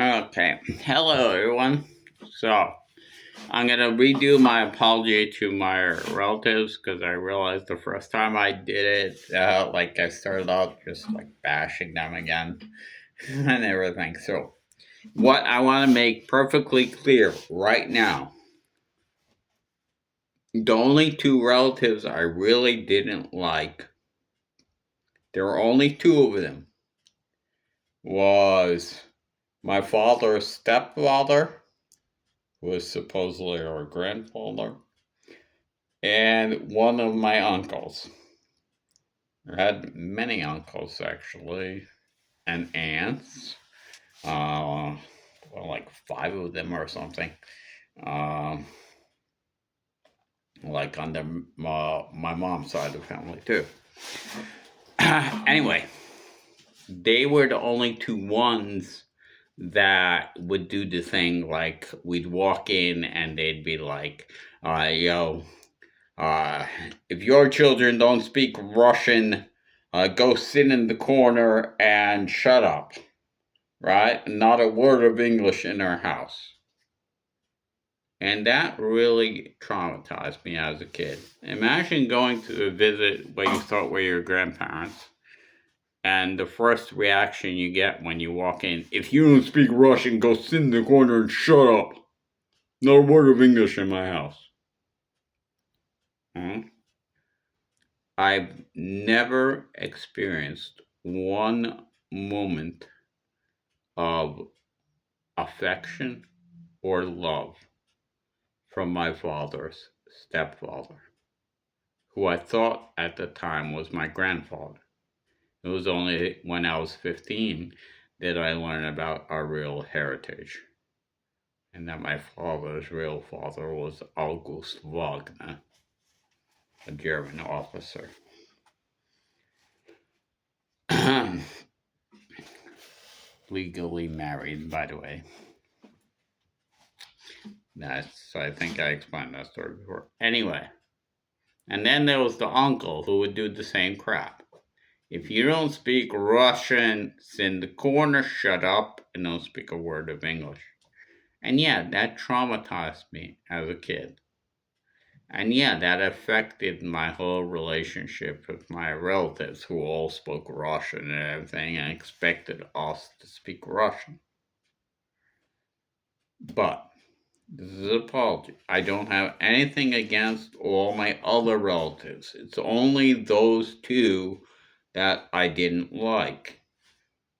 Okay. Hello, everyone. So, I'm going to redo my apology to my relatives because I realized the first time I did it, I started out just like bashing them again and everything. So, what I want to make perfectly clear right now, the only two relatives I really didn't like, there were only two of them, was my father's stepfather, who was supposedly our grandfather, and one of my uncles. I had many uncles actually, and aunts. Like five of them or something. Um, like on my mom's side of the family too. Anyway, they were the only two ones that would do the thing like we'd walk in and they'd be like, yo, Uh, if your children don't speak Russian, go sit in the corner and shut up, right? Not a word of English in our house. And that really traumatized me as a kid. Imagine going to a visit what you thought were your grandparents, and the first reaction you get when you walk in, if you don't speak Russian, go sit in the corner and shut up. Not a word of English in my house. Hmm? I've never experienced one moment of affection or love from my father's stepfather, who I thought at the time was my grandfather. It was only when I was 15 that I learned about our real heritage, and that my father's real father was August Wagner, a German officer. Legally married, by the way. So I think I explained that story before. Anyway, and then there was the uncle who would do the same crap. If you don't speak Russian, sit in the corner, shut up, and don't speak a word of English. And yeah, that traumatized me as a kid. And yeah, that affected my whole relationship with my relatives who all spoke Russian and everything and expected us to speak Russian. But this is an apology. I don't have anything against all my other relatives. It's only those two that I didn't like.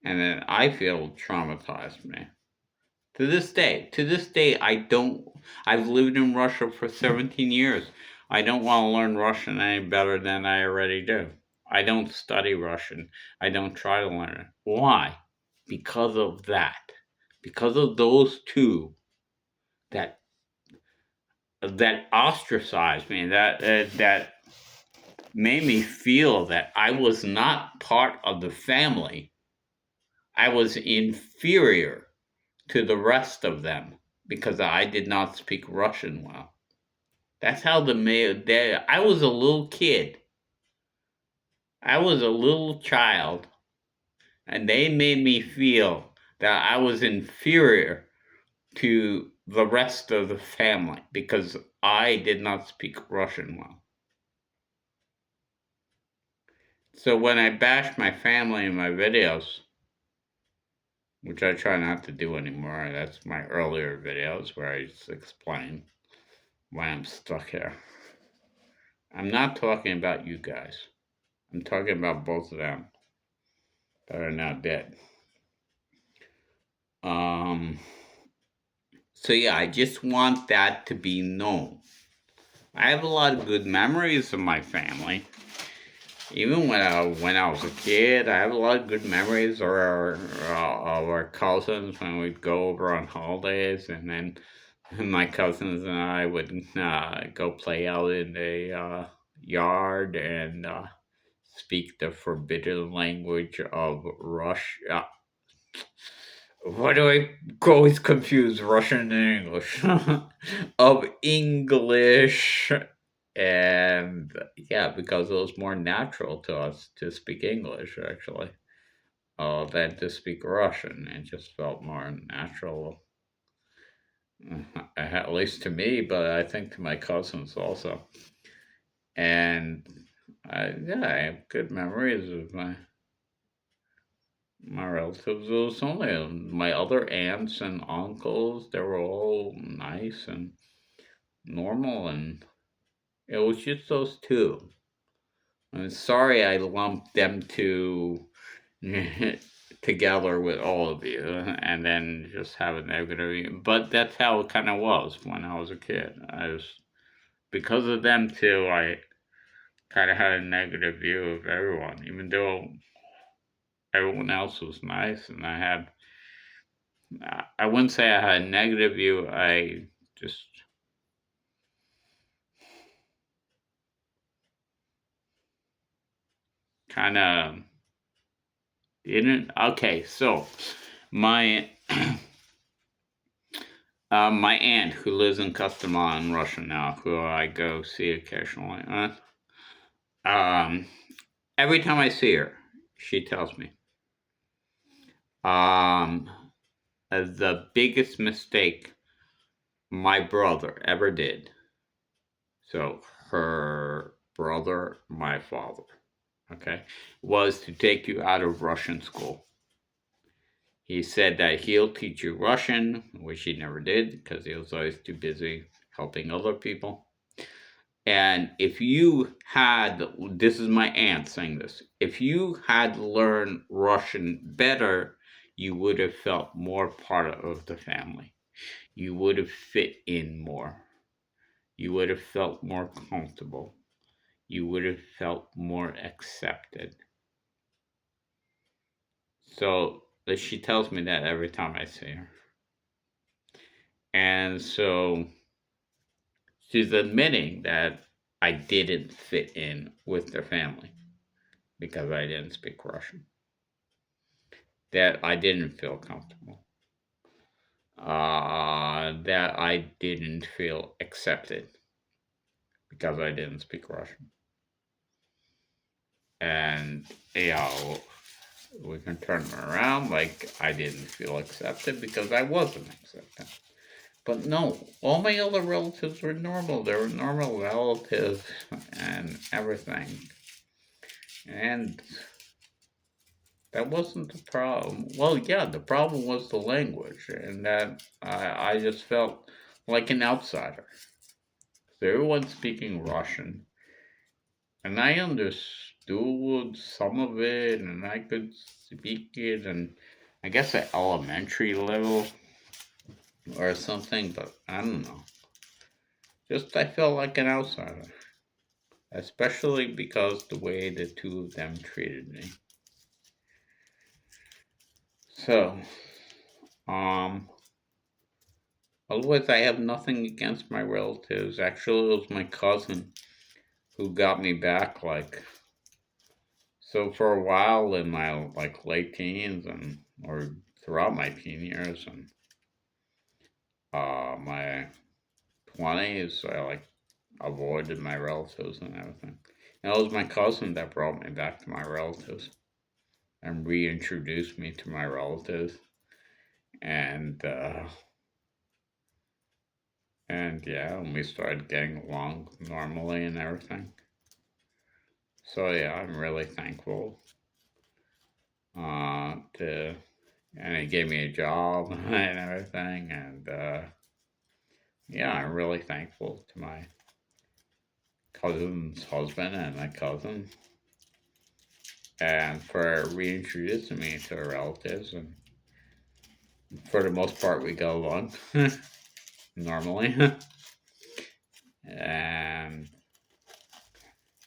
And then I feel traumatized me. To this day, I've lived in Russia for 17 years. I don't want to learn Russian any better than I already do. I don't study Russian. I don't try to learn it. Why? Because of that. Because of those two that ostracized me, that made me feel that I was not part of the family. I was inferior to the rest of them because I did not speak Russian well. That's how the mayor there. I was a little kid. I was a little child, and they made me feel that I was inferior to the rest of the family because I did not speak Russian well. So when I bash my family in my videos, which I try not to do anymore, that's my earlier videos where I just explain why I'm stuck here. I'm not talking about you guys. I'm talking about both of them that are now dead. Um, so yeah, I just want that to be known. I have a lot of good memories of my family. Even when I was a kid, I have a lot of good memories of our cousins when we'd go over on holidays, and then my cousins and I would go play out in the yard and speak the forbidden language of Russia. Why do I always confuse Russian and English? Of English. And yeah, because it was more natural to us to speak English, actually. than to speak Russian. It just felt more natural, at least to me, but I think to my cousins also. And yeah, I have good memories of my relatives. It was only my other aunts and uncles. They were all nice and normal, and it was just those two. I'm sorry I lumped them two together with all of you and then just have a negative. But that's how it kind of was when I was a kid. I was because of them two. I kind of had a negative view of everyone, even though everyone else was nice, and I wouldn't say I had a negative view. I just kind of didn't. Okay, so my my aunt who lives in Kostomo in Russia now, who I go see occasionally. Um, every time I see her, she tells me, um, the biggest mistake my brother ever did. So her brother, my father, okay, was to take you out of Russian school. He said that he'll teach you Russian, which he never did because he was always too busy helping other people. And if you had, this is my aunt saying this, if you had learned Russian better, you would have felt more part of the family. You would have fit in more. You would have felt more comfortable. You would have felt more accepted. So she tells me that every time I see her. And so she's admitting that I didn't fit in with their family because I didn't speak Russian, that I didn't feel comfortable, that I didn't feel accepted because I didn't speak Russian. And, you know, we can turn it around like I didn't feel accepted because I wasn't accepted. But no, all my other relatives were normal. They were normal relatives and everything. And that wasn't the problem. Well, yeah, the problem was the language, and that I just felt like an outsider. So everyone's speaking Russian, and I understood some of it, and I could speak it, and I guess at elementary level or something, but I don't know. Just I felt like an outsider, especially because the way the two of them treated me. So, um, otherwise, I have nothing against my relatives. Actually, it was my cousin who got me back. Like, so for a while in my like late teens and or throughout my teen years and my 20s, I like avoided my relatives and everything. And it was my cousin that brought me back to my relatives and reintroduced me to my relatives. And and yeah, and we started getting along normally and everything. So yeah, I'm really thankful to, and he gave me a job and everything, and yeah, I'm really thankful to my cousin's husband and my cousin, and for reintroducing me to her relatives, and for the most part, we go along normally, and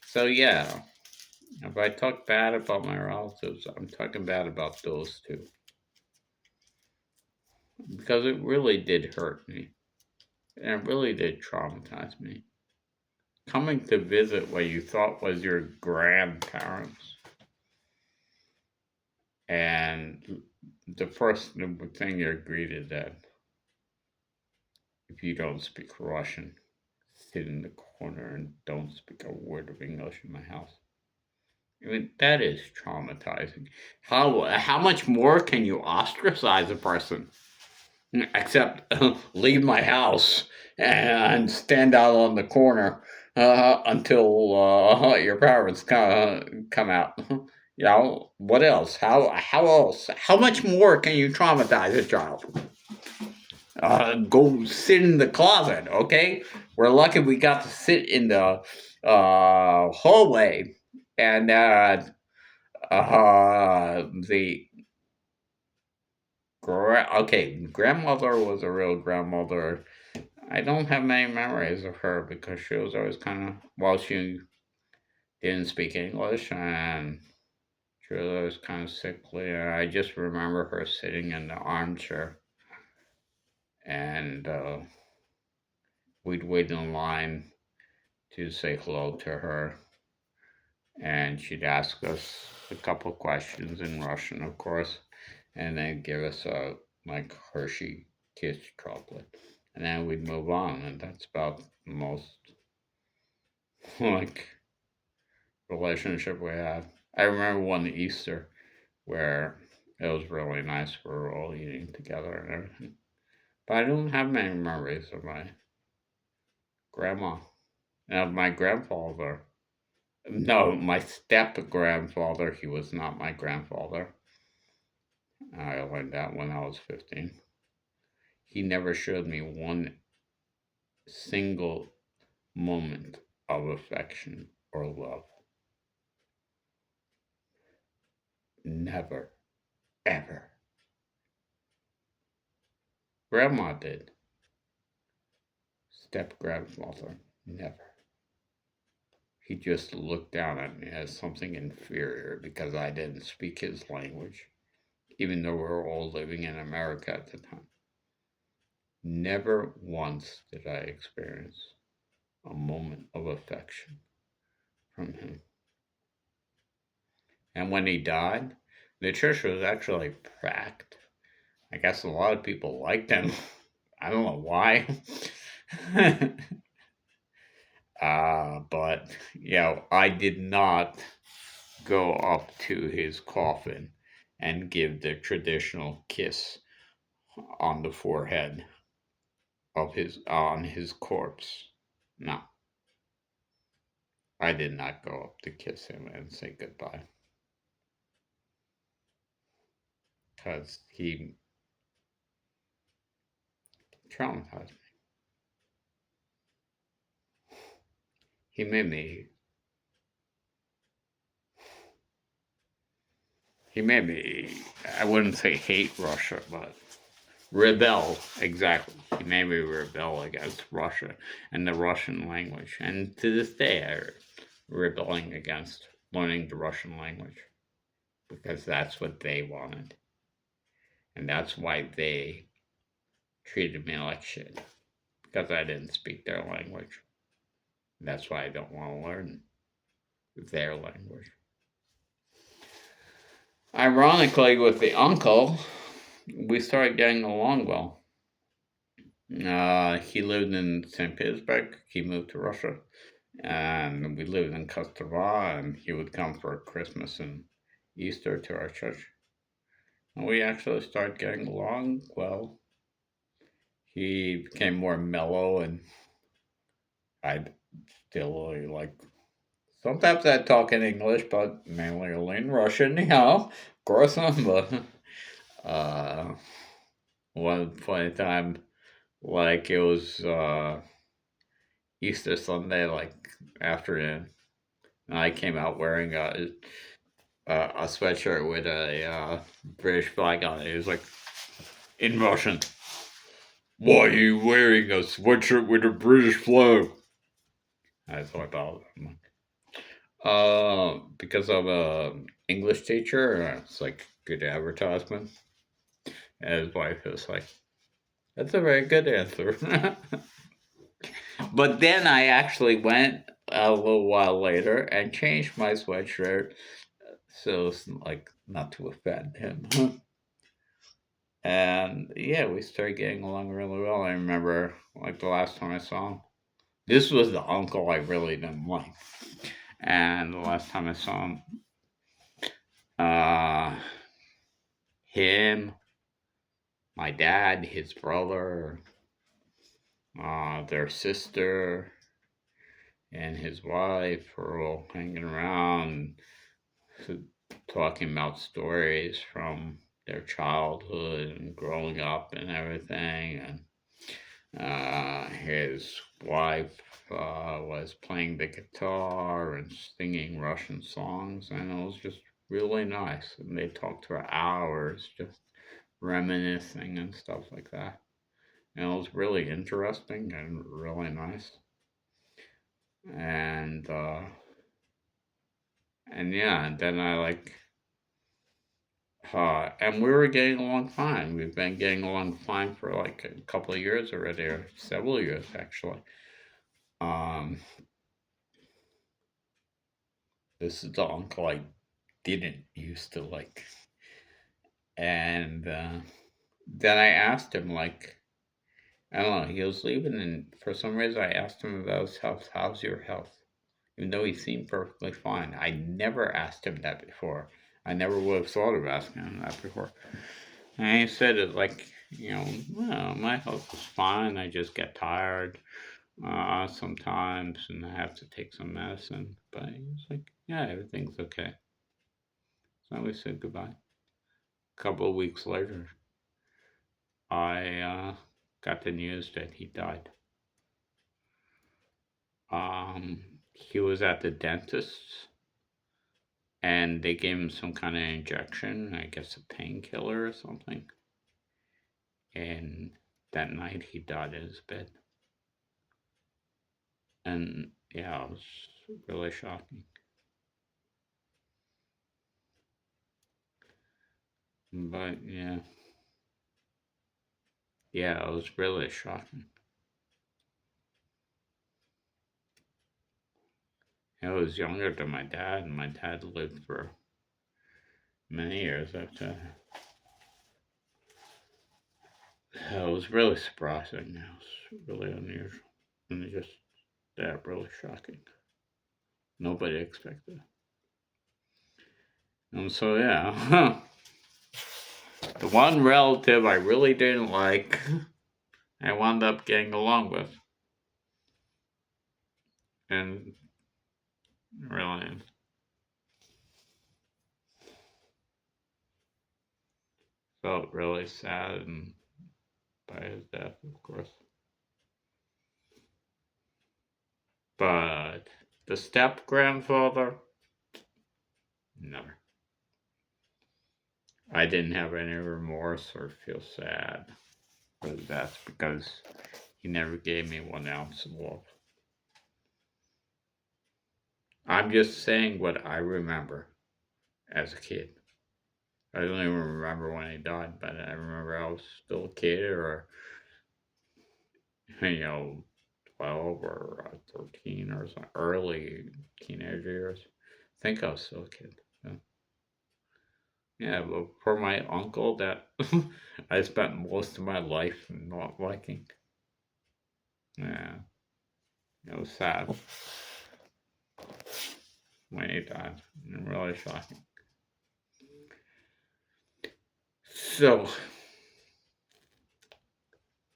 so yeah, if I talk bad about my relatives, I'm talking bad about those two because it really did hurt me. And it really did traumatize me. Coming to visit what you thought was your grandparents, and the first thing you're greeted that if you don't speak Russian, sit in the corner and don't speak a word of English in my house. I mean, that is traumatizing. How much more can you ostracize a person? Except leave my house and stand out on the corner until your parents come out. You know what else? How else? How much more can you traumatize a child? Go sit in the closet, okay? We're lucky we got to sit in the hallway, and the grandmother was a real grandmother. I don't have many memories of her because she was always kind of, well, she didn't speak English and she was always kind of sickly. I just remember her sitting in the armchair and we'd wait in line to say hello to her. And she'd ask us a couple questions in Russian, of course, and then give us a like Hershey Kiss chocolate. And then we'd move on, and that's about the most like relationship we had. I remember one Easter where it was really nice. We were all eating together and everything. But I don't have many memories of my grandma and of my grandfather. No, my step grandfather. He was not my grandfather. I learned that when I was 15. He never showed me one single moment of affection or love. Never, ever. Grandma did. Step grandfather, never. He just looked down at me as something inferior because I didn't speak his language, even though we were all living in America at the time. Never once did I experience a moment of affection from him. And when he died, the church was actually packed. I guess a lot of people liked him. I don't know why. But, I did not go up to his coffin and give the traditional kiss on the forehead on his corpse. No, I did not go up to kiss him and say goodbye because he traumatized me. He made me. I wouldn't say hate Russia, but rebel. Exactly. He made me rebel against Russia and the Russian language. And to this day, I'm rebelling against learning the Russian language because that's what they wanted. And that's why they treated me like shit because I didn't speak their language. That's why I don't want to learn their language. Ironically, with the uncle, we started getting along well. He lived in St. Petersburg. He moved to Russia. And we lived in Kostrova, and he would come for Christmas and Easter to our church. And we actually started getting along well. He became more mellow, and I'd still really like. Sometimes I'd talk in English, but mainly only in Russian, of course. But one funny time, like it was Easter Sunday, like afternoon, and I came out wearing a sweatshirt with a British flag on it. It was like in Russian. Why are you wearing a sweatshirt with a British flag? I thought about it. Because I'm a English teacher, it's like good advertisement. And his wife was like, "That's a very good answer." But then I actually went a little while later and changed my sweatshirt so it's like not to offend him. And yeah, we started getting along really well. I remember like the last time I saw him. This was the uncle I really didn't like. And the last time I saw him, Uh, him, my dad, his brother, their sister, and his wife were all hanging around, talking about stories from their childhood and growing up and everything. And his wife was playing the guitar and singing Russian songs, and it was just really nice. And they talked for hours, just reminiscing and stuff like that. And it was really interesting and really nice. And yeah, and then I like, and we were getting along fine. We've been getting along fine for like a couple of years already, or several years actually. Um, this is the uncle I didn't used to like, and then I asked him like, I don't know, he was leaving, and for some reason I asked him about his health. How's your health? Even though he seemed perfectly fine. I never asked him that before. I never would have thought of asking him that before. And he said it like, well, my health is fine. I just get tired sometimes and I have to take some medicine. But he was like, yeah, everything's okay. So we said goodbye. A couple of weeks later, I got the news that he died. He was at the dentist's and they gave him some kind of injection, I guess a painkiller or something. And that night he died in his bed. And yeah, it was really shocking. But yeah, it was really shocking. I was younger than my dad, and my dad lived for many years after. It was really surprising. It was really unusual. And just that really shocking. Nobody expected it. And so, yeah. The one relative I really didn't like, I wound up getting along with. And really felt really sad and by his death, of course. But the step grandfather, never. I didn't have any remorse or feel sad for the death because he never gave me 1 ounce of love. I'm just saying what I remember as a kid. I don't even remember when he died, but I remember I was still a kid or, you know, 12 or 13 or some early teenage years. I think I was still a kid. Yeah, but for my uncle that I spent most of my life not liking. Yeah, it was sad when he died. Really shocking. So,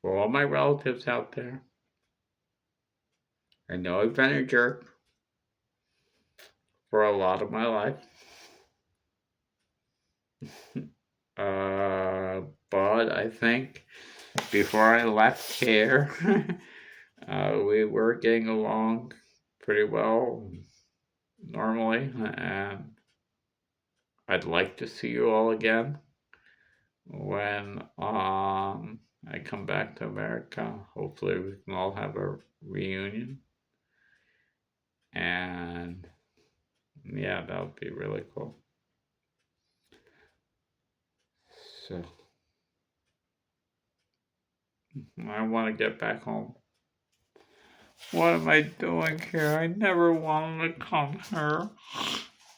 for all my relatives out there, I know I've been a jerk for a lot of my life. But I think before I left here, we were getting along pretty well normally, and I'd like to see you all again when I come back to America. Hopefully, we can all have a reunion, and yeah, that would be really cool. So I want to get back home. What am I doing here? I never wanted to come here.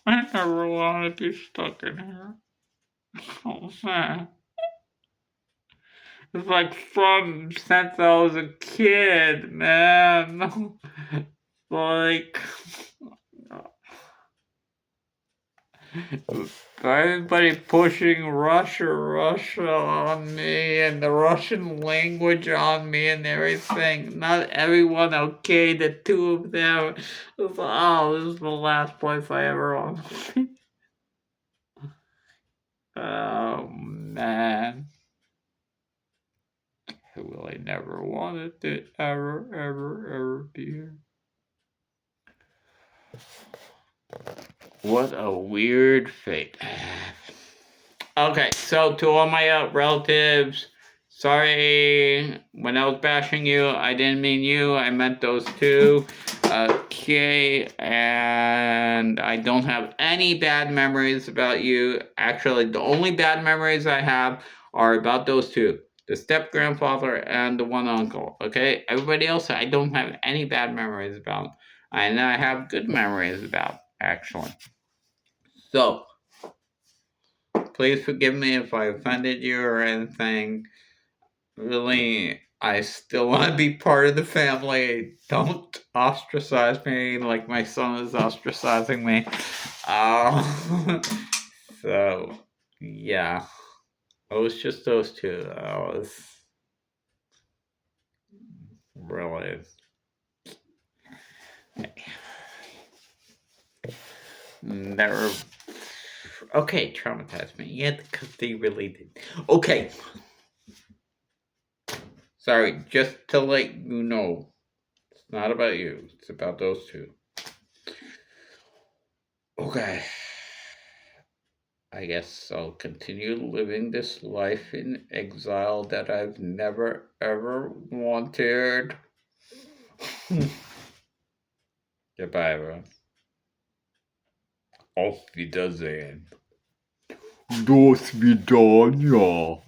I never wanted to be stuck in here. So sad. It's like from since I was a kid, man. Like, Everybody pushing Russia on me and the Russian language on me and everything. Not everyone okay, the two of them. Oh, this is the last place I ever want. Oh, man. I really never wanted to ever be here. What a weird fate. Okay, so to all my relatives, sorry when I was bashing you, I didn't mean you, I meant those two. Okay, and I don't have any bad memories about you. Actually, the only bad memories I have are about those two, the step grandfather and the one uncle. Okay, everybody else, I don't have any bad memories about, and I have good memories about, actually. So, please forgive me if I offended you or anything. Really, I still want to be part of the family. Don't ostracize me like my son is ostracizing me. So, yeah. It was just those two. That was really. Never. Okay, traumatized me. Yeah, because they really did. Okay. Sorry, just to let you know, it's not about you. It's about those two. Okay. I guess I'll continue living this life in exile that I've never ever wanted. Goodbye, everyone. Auf Wiedersehen. До свидания.